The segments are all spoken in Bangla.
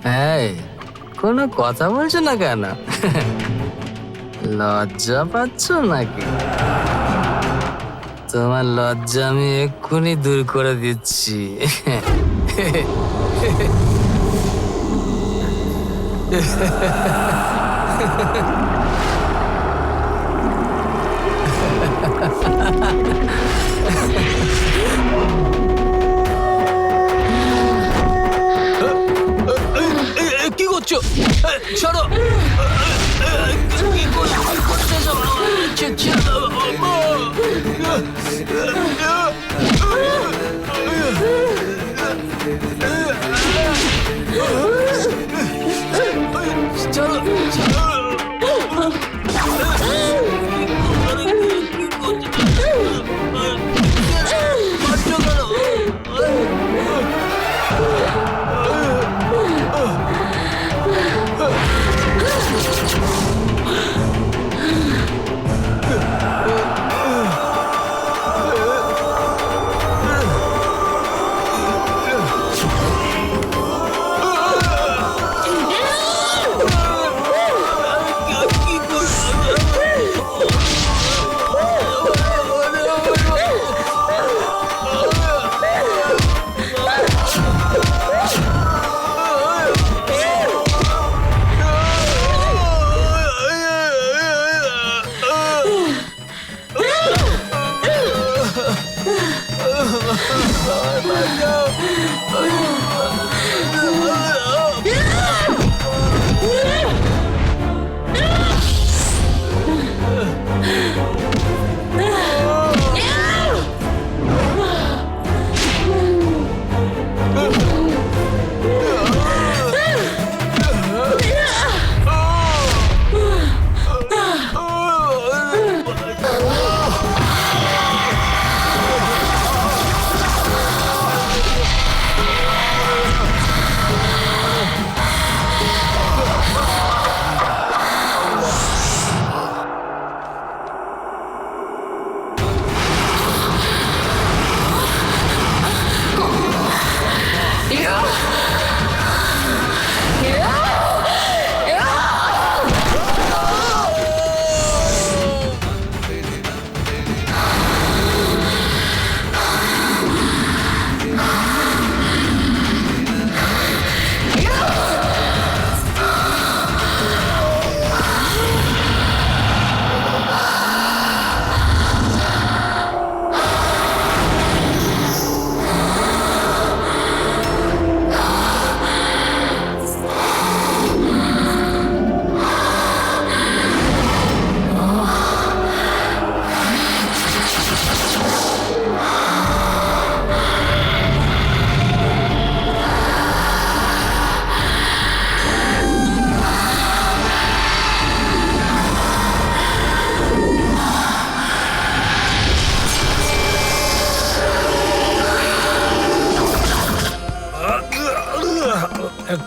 এই, কোনো কথা বলছো না কেন? লজ্জা পাচ্ছ নাকি? তোমার লজ্জা আমি এক্ষুনি দূর করে দিচ্ছি। কি করছো? ছাড়ো! কি করতেছো?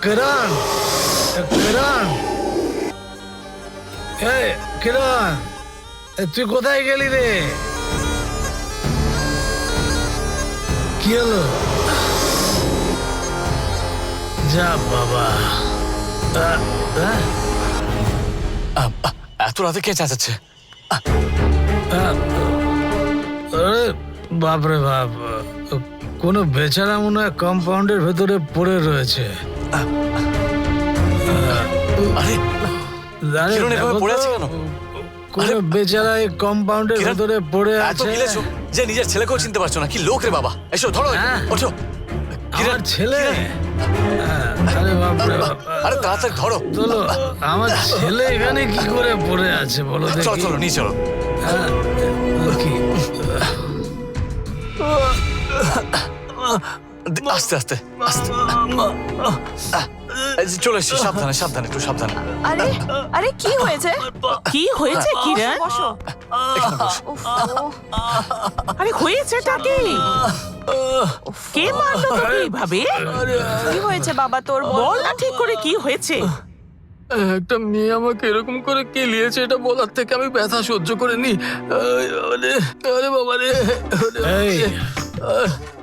কিরণ, কিরণ, কিরণ, তুই কোথায় গেলি রে? কি হলো? যা বাবা। এত রাতে কে চেঁচাচ্ছে? আরে বাপরে বাপ, কোনো বেচারা মনে হয় কম্পাউন্ডের ভেতরে পড়ে রয়েছে। আরে কিরণ এভাবে পড়ে আছে কেন? কোনো বেচারা এই কম্পাউন্ডের কিরণ, ভেতরে পড়ে এত আছে। গিলেছো যে নিজের ছেলেকেও চিনতে পারছো না? কি লোক রে বাবা! এসো ধরো, হ্যাঁ। ওঠো। আমার ছেলে? আরে বাপরে বাপ, আরে তাড়াতাড়ি ধরো। চলো, আমার ছেলে এখানে কি করে পড়ে আছে বলো দেখি। চলো চলো, নিয়ে চলো। হ্যাঁ, কি? আস্তে আস্তে আস্তে। চলে এসছি, সাবধানে সাবধানে, একটু সাবধানে। আরে আরে কি হয়েছে? কি হয়েছে কিরণ? বসো। এখানে বসো। উফ, আরে হয়েছেটা কি? কে মারলো তোকে এইভাবে? কি হয়েছে বাবা তোর? বল না ঠিক করে কি হয়েছে? একটা মেয়ে আমাকে এরকম করে কেলিয়েছে, এটা বলার থেকে আমি ব্যথা সহ্য করে নি। আরে বাবা রে! এই,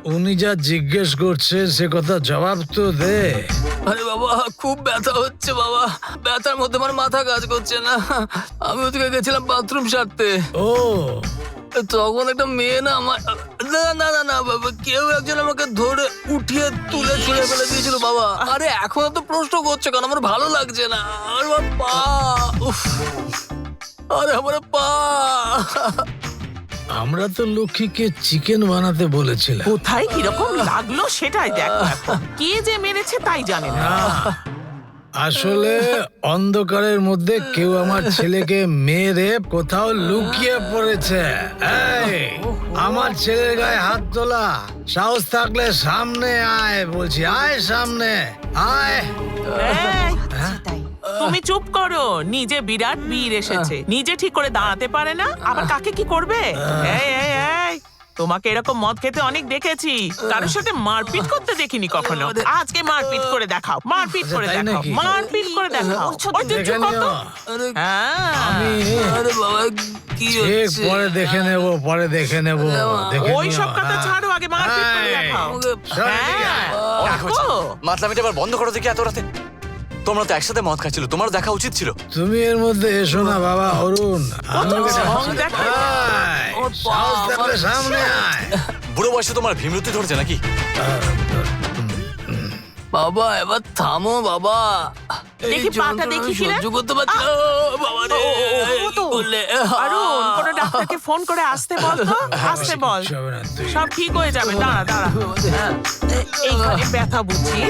উনি যা জিজ্ঞেস করছে সে কথা জবাব তো দে। আরে বাবা খুব ব্যথা হচ্ছে বাবা, ব্যথার মধ্যে আমার মাথা কাজ করছে না। আমি ওদিকে গেছিলাম বাথরুম সারতে, ও তখন একটা মেয়ে না আমার না না না না বাবা, কেউ একজন আমাকে ধরে উঠিয়ে তুলে ছুঁড়ে ফেলে দিয়েছিল বাবা। আরে এখনো তো প্রশ্ন করছে কারণ আমার ভালো লাগছে না। আর আমার পা, উফ, আরে আমার পা। আমরা তো লক্ষ্মীকে চিকেন বানাতে বলেছিলাম। কোথায় কিরকম লাগলো সেটাই দেখো এখন। কে যে মেরেছে তাই জানে না। না, আসলে অন্ধকারের মধ্যে কেউ আমার ছেলেকে মেরে কোথাও লুকিয়ে পড়েছে। এই, আমার ছেলের গায়ে হাত তোলা, সাহস থাকলে সামনে আয় বলছি, আয় সামনে আয়। এই, তাই তুমি চুপ করো। নিজে বিরাট বীর এসেছে, নিজে ঠিক করে দাঁড়াতে পারে না, আবার কাকে কি করবে? এই এই এই, তোমাকে এরকম মদ খেতে অনেক দেখেছি, কারোর সাথে মারপিট করতে দেখিনি কখনো। আজকে মারপিট করে দেখাও, মারপিট করে তাই দেখাও, নাকি? মারপিট করে দেখাও। ওই তুই দেখে চুপ কর তো। নিও। আরে হ্যাঁ, আমি আরে বাবা কি ঠিক হচ্ছে? পরে দেখে নেব, পরে দেখে নেব। দেখে ওই নিও, সব কথা হ্যাঁ। ছাড়ো, আগে মারপিট করে এই, দেখাও। শোন এদিকে হ্যাঁ, আয়। অনেক হয়েছে। দেখো। মাতলামিটা এবার বন্ধ করো দেখি এত রাতে। তোমরা তো একসাথে মদ খাচ্ছিল, তোমার দেখা উচিত ছিল। তুমি এর মধ্যে এসো না বাবা অরুণ। আমি তো ওকে ঢং ডাকছি। দেখায়। আয়, সাহস থাকলে সামনে আয়। বুড়ো বয়সে তোমার ভীমরতি ধরছে নাকি? বাবা এবার থামো বাবা। এই দেখি পাটা যন্ত্রণা দেখি আমি কিরে? সহ্য করতে পারছি না। ও বাবা রে, ও তো। কি করলে? অরুণ, কোনো ডাক্তারকে ফোন করে আসতে বল তো, আসতে বল। কিচ্ছু হবে না, তুই- সব ঠিক হয়ে যাবে, দাঁড়া দাঁড়া। এইখানে ব্যথা বুঝছি।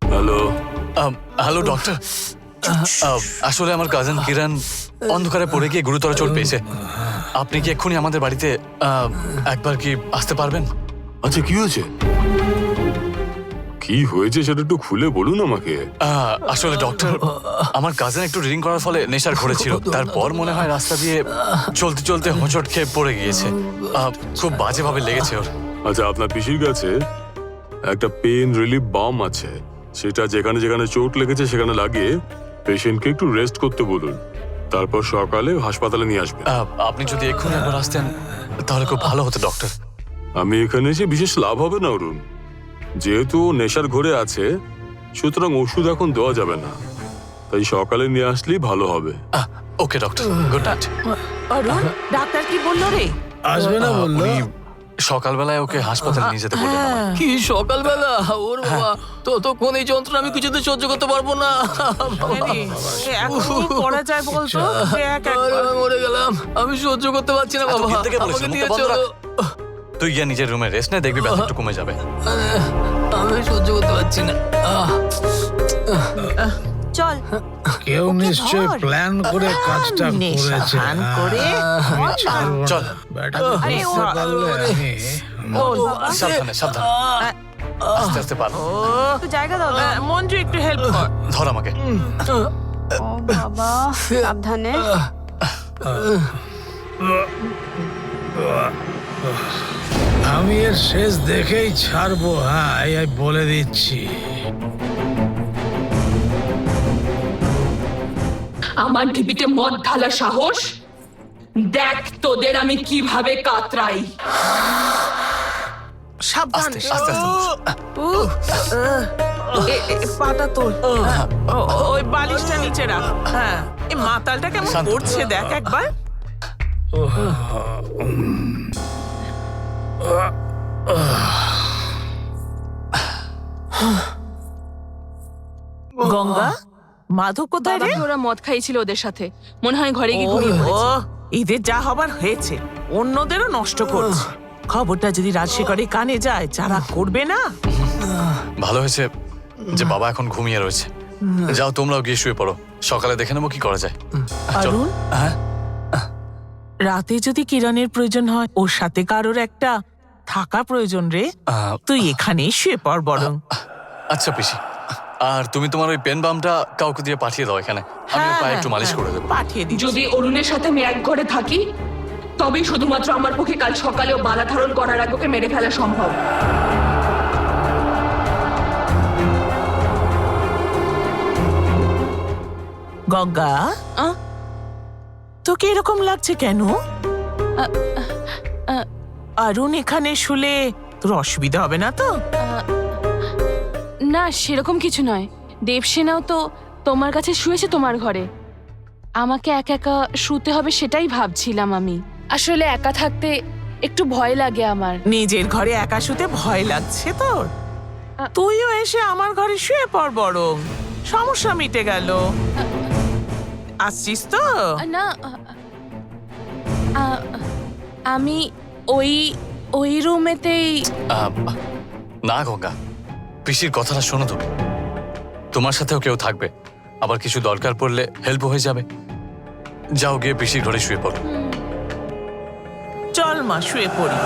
Hello, hello doctor. আসলে আমার কাজিন কিরণ অন্ধকারে পড়ে গিয়ে গুরুতর চোট পেয়েছে। আপনি কি এক্ষুনি আমাদের বাড়িতে একবার কি আসতে পারবেন? আচ্ছা কি হয়েছে? কি হয়েছে সেটা একটু খুলে বলুন আমাকে। আসলে ডক্টর, আমার কাজিন একটু ড্রিঙ্ক করার ফলে নেশার ঘরেছিল। তারপর মনে হয় রাস্তা দিয়ে চলতে চলতে হোঁচট খেয়ে পড়ে গিয়েছে। খুব বাজেভাবে লেগেছে ওর। আচ্ছা আপনার পিসির কাছে একটা পেন রিলিফ বাম আছে, সেটা যেখানে যেখানে চোট লেগেছে সেখানে লাগিয়ে পেশেন্টকে একটু রেস্ট করতে বলুন, তারপর সকালে হাসপাতালে নিয়ে আসবেন। আপনি যদি এক্ষুনি একবার আসতেন তাহলে খুব ভালো হতো ডক্টর। আমি এখানে এসে বিশেষ লাভ হবে না অরুণ, যেহেতু ও নেশার ঘরে আছে সুতরাং ওষুধ এখন দেওয়া যাবে না, তাই সকালে নিয়ে আসলেই ভালো হবে। ওকে ডক্টর, গুড নাইট। অরুণ, ডাক্তার কি বললো রে? আসবে না বললো। উনি সকালবেলায় ওকে হাসপাতালে নিয়ে যেতে বললেন আমায়। কি সকালবেলা? ওর বাবা, ততক্ষণ এই যন্ত্রণা আমি কিছুতে সহ্য করতে পারবো না। এখন কি করা যায় বলতো? দেখ একবার। আরে, আমি মরে গেলাম, আমি সহ্য করতে পারছি না এত বাবা। ভিড় থেকে বলেছে, আমাকে মুখটা নিয়ে বন্ধ চলো। তুই গিয়ে নিজের রুমে রেস্ট নে, দেখবি ব্যথা একটু কমে যাবে। আমি সহ্য করতে পারছি না। চল কেউ নিশ্চয় ধর। প্ল্যান করে কাজটা নেশা করেছে। ভান করে। আমি ছাড়বো না। চল। ব্যাটাকে আরে বুঝতে ও- পারলে আমি বল। সাবধানে সাবধানে, আস্তে আস্তে পারো। ও, একটু জায়গা দাও না। মঞ্জু একটু হেল্প কর। ধর আমাকে। ও বাবা, সাবধানে। আমি এর শেষ দেখেই ছাড়বো। হ্যাঁ, এই বলে দিচ্ছি। আমার ঢিপিতে মদ ঢালা সাহস, দেখ তোদের আমি কিভাবে কাতরাই। সাবধান। আস্তে আস্তে আস্তে। পাটা তোল। ওই বালিশটা নিচে রাখ। হ্যাঁ, এই মাতালটা কেমন শান্ত। করছে দেখ একবার। গঙ্গা, মাধব কোথায় রে? বাবাকে ওরা মদ খাইছিল ওদের সাথে, মনে হয় ঘরে গিয়ে ঘুমিয়ে পড়েছে। ও, এদের যা হবার হয়েছে, অন্যদেরও নষ্ট করছে। খবরটা যদি রাজশেখরের কানে যায়, যারা করবে না। ভালো হয়েছে যে বাবা এখন ঘুমিয়ে রয়েছে। যাও তোমরাও গিয়ে শুয়ে পড়ো, সকালে দেখে নেবো কি করা যায়। চল। অরুণ, হ্যাঁ, রাতে যদি কিরণের প্রয়োজন হয়, ওর সাথে কারোর একটা থাকা প্রয়োজন রে। তুই এখানেই শুয়ে পড় বরং। আচ্ছা পিসি, আর তুমি তোমার ওই পেন বামটা কাউকে দিয়ে পাঠিয়ে দাও এখানে, আমি ওর পায়ে একটু মালিশ করে দেবো। পাঠিয়ে দিচ্ছি। যদি অরুণের সাথে আমি এক ঘরে থাকি, তবেই শুধুমাত্র আমার পক্ষে কাল সকালেও বালা ধারণ করার আগে ওকে মেরে ফেলা সম্ভব। গঙ্গা আহ? তোকে এরকম লাগছে কেন? আ- আ- অরুণ এখানে শুলে তোর অসুবিধা হবে না তো? না সেরকম কিছু নয়, দেবসেনাও তো তোমার কাছে শুয়েছে তোমার ঘরে। আমাকে একা একা শুতে হবে সেটাই ভাবছিলাম আমি। আসলে একা থাকতে একটু ভয় লাগে আমার। নিজের ঘরে একা শুতে ভয় লাগছে তোর? তুইও এসে আমার ঘরে শুয়ে পড়, বরং সমস্যা মিটে গেল। আসছিস তো? না আমি ওই ওই রুমেতেই। না গঙ্গা, পিসির কথাটা শোনো তো। তোমার সাথেও কেউ থাকবে, আবার কিছু দরকার পড়লে হেল্প হয়ে যাবে। যাও গিয়ে পিসির ঘরে শুয়ে পড়ো। চল মা, শুয়ে পড়ি।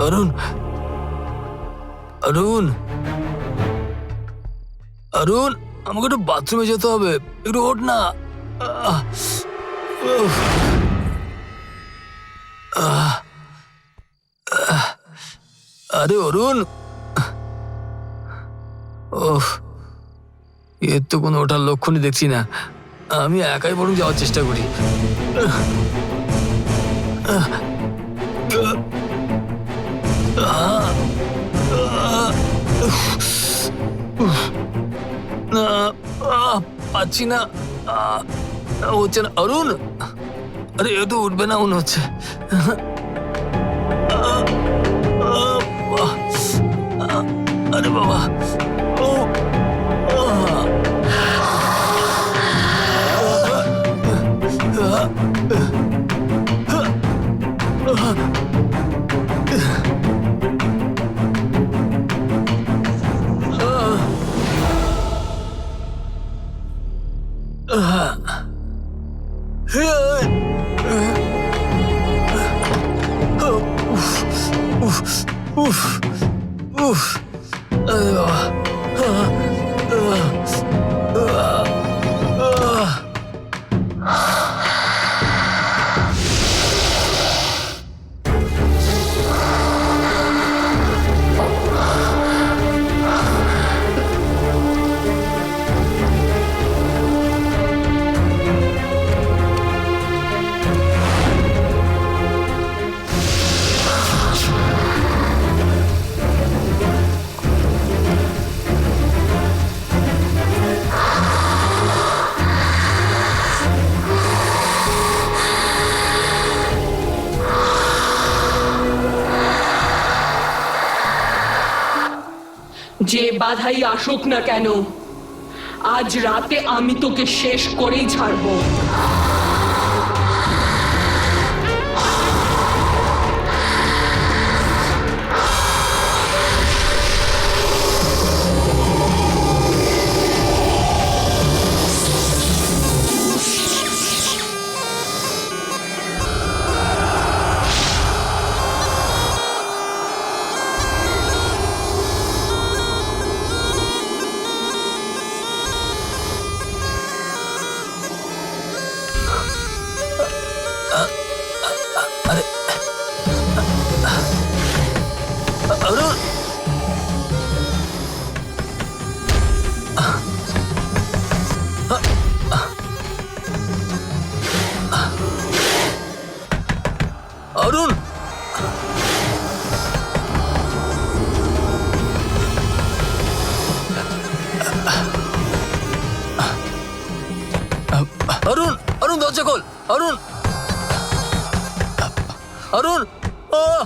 অরুণ, অরুণ, অরুণ, আমাকে একটু বাথরুমে যেতে হবে, একটু ওঠ না। উফ। আরে অরুণ, ওহ, এর তো কোনো ওঠার লক্ষণই দেখছি না। আমি একাই বরং যাওয়ার চেষ্টা করি। পাচ্ছি না, হচ্ছে না। অরুণ, আরে এ তো উঠবে না মনে হচ্ছে। আরে বাবা, ও যে বাধাই আসুক না কেন, আজ রাতে আমি তোকে শেষ করেই ছাড়বো। অরুণ, অরুণ, অরুণ, অরুণ দরজা খোল, অরুণ, অরুণ, আহ!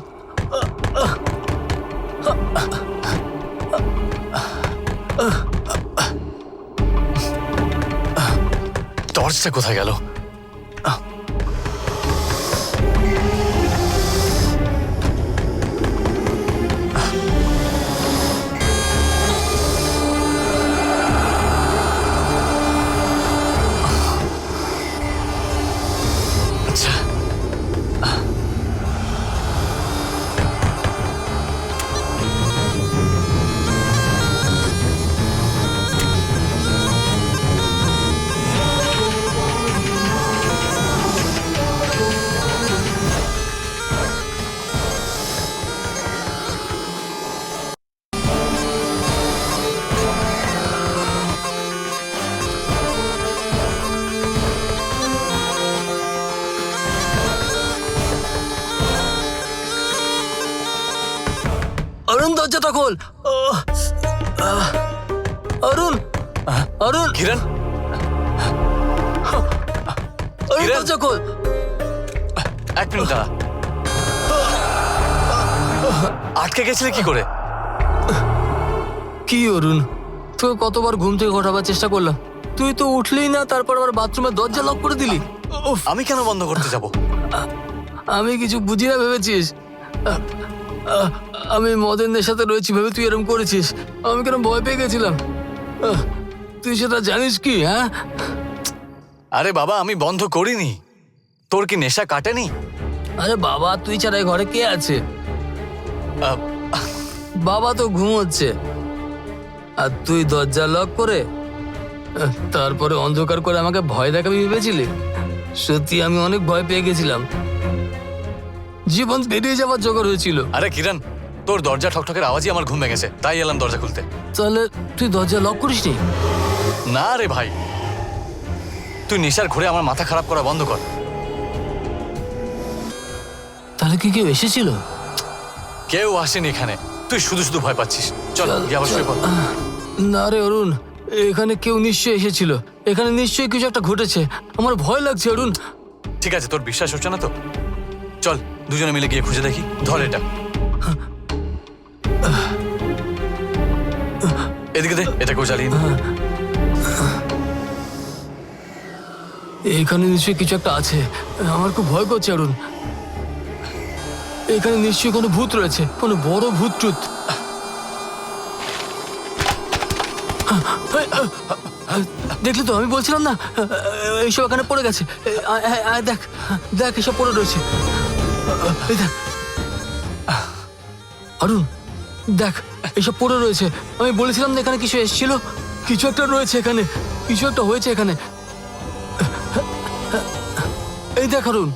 টর্চটা কোথায় গেল? আচ্ছা, অরুণ দরজাটা খোল। অরুণ, অরুণ, কিরণ, অরুণ কিরণ। দরজা খোল। এক মিনিট দাঁড়া। আটকে গেছিলে কি করে? কি অরুণ, তোকে কতবার ঘুম থেকে ওঠাবার চেষ্টা করলাম, তুই তো উঠলি না, তারপর আবার বাথরুমের দরজা লক করে দিলি। উফ, আমি কেন বন্ধ করতে যাব? আমি কিছু বুঝি না ভেবেছিস? আমি মদনের সাথে রয়েছি ভেবে তুই এরকম করেছিস। আমি কেন ভয় পেয়ে গেছিলাম। তুই সেটা জানিস কি? হ্যাঁ, আরে বাবা, আমি বন্ধ করিনি। তোর কি নেশা কাটেনি? আরে বাবা, তুই ছাড়া এই ঘরে কে আছে? আহ, বাবা তো ঘুমোচ্ছে, আর তুই দরজা লক করে তারপরে অন্ধকার করে আমাকে ভয় দেখাবি ভেবেছিলি? সত্যি আমি অনেক ভয় পেয়ে গেছিলাম, জীবন বেরিয়ে যাওয়ার জোগাড় হয়েছিল। আরে কিরণ, তোর দরজা ঠকঠকের আওয়াজই আমার ঘুম ভেঙেছে, তাই এলাম দরজা খুলতে। তাহলে তুই দরজা লক করিসনি? না রে ভাই, তুই নেশার ঘুরে আমার মাথা খারাপ করা বন্ধ কর। তাহলে কি কেউ এসেছিল? কেউ আসেনি এখানে, তুই শুধু শুধু ভয় পাচ্ছিস। চল গিয়ে আবার শুয়ে পড়। না রে অরুণ, এখানে কেউ নিশ্চয়ই এসেছিল, এখানে নিশ্চয়ই কিছু একটা ঘটেছে, আমার ভয় লাগছে অরুণ। ঠিক আছে, তোর বিশ্বাস হচ্ছে না তো চল দুজনে মিলে গিয়ে খুঁজে দেখি। ধর এটা, এদিকে দে, এটাকেও জ্বালিয়ে নে। এখানে নিশ্চয়ই কিছু একটা আছে, আমার খুব ভয় করছে অরুণ। এখানে নিশ্চয়ই কোনো ভূত রয়েছে, কোনো বড় ভূত টুত। দেখলি তো, আমি বলছিলাম না এইসব এখানে পড়ে গেছে। দেখ দেখ, এসব পড়ে রয়েছে। এই দেখ অরুণ, দেখ এসব পড়ে রয়েছে। আমি বলেছিলাম না এখানে কিছু এসেছিল, কিছু একটা রয়েছে এখানে, কিছু একটা হয়েছে এখানে। এই দেখ অরুণ,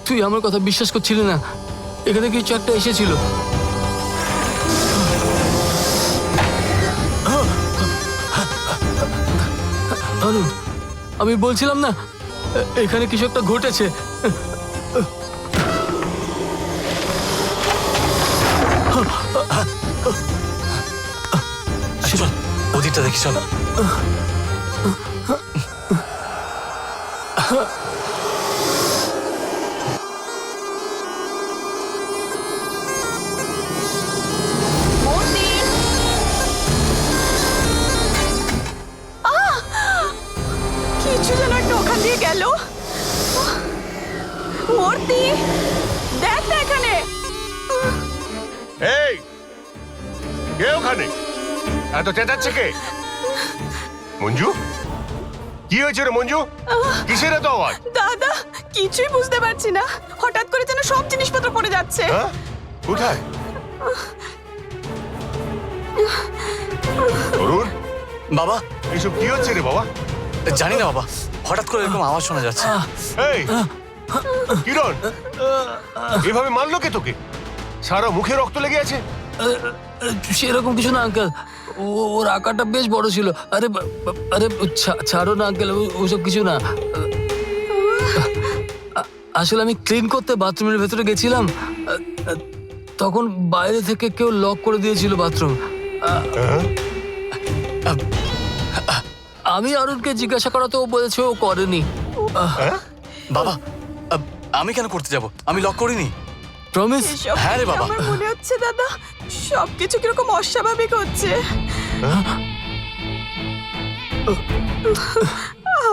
তুই আমার কথা বিশ্বাস করছিলি না, এখানে কিছু একটা এসেছিল। অরুণ, আমি বলছিলাম না এখানে কিছু একটা ঘটেছে। চল ওদিকটা দেখি, চল। মন্দির মূর্তি দেখ না এখানে। এই কে ওখানে? এত চেঁচাচ্ছে কে? মঞ্জু, কি হয়েছে রে মঞ্জু? কিসের এত আওয়াজ? দাদা কিছুই বুঝতে পারছি না, হঠাৎ করে যেন সব জিনিসপত্র পড়ে যাচ্ছে। হ্যাঁ, কোথায়? অরুণ, বাবা, এইসব কি হচ্ছে রে বাবা? জানি না বাবা, হঠাৎ করে এরকম আওয়াজ শোনা যাচ্ছে। এই কিরণ, এভাবে মারলো কে তোকে? সারা মুখে রক্ত লেগে আছে। সেরকম কিছু না আঙ্কেল, ওর আকারটা বেশ বড় ছিল। আরে ছাড়ো না আঙ্কেল, ওসব কিছু না। আসলে আমি ক্লিন করতে বাথরুমের ভেতরে গেছিলাম, তখন বাইরে থেকে কেউ লক করে দিয়েছিল বাথরুম। আমি অরুণকে জিজ্ঞাসা করাতে ও বলেছে ও করেনি। বাবা, আমি কেন করতে যাব? আমি লক করিনি। প্রমিস? এসব হ্যাঁ রে দেখে বাবা। আমার মনে হচ্ছে দাদা সবকিছু কিরকম অস্বাভাবিক হচ্ছে।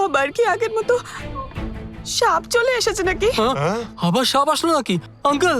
আবার কি আগের মতো সাপ চলে এসেছে নাকি? আবার সাপ আসলো নাকি আঙ্কেল?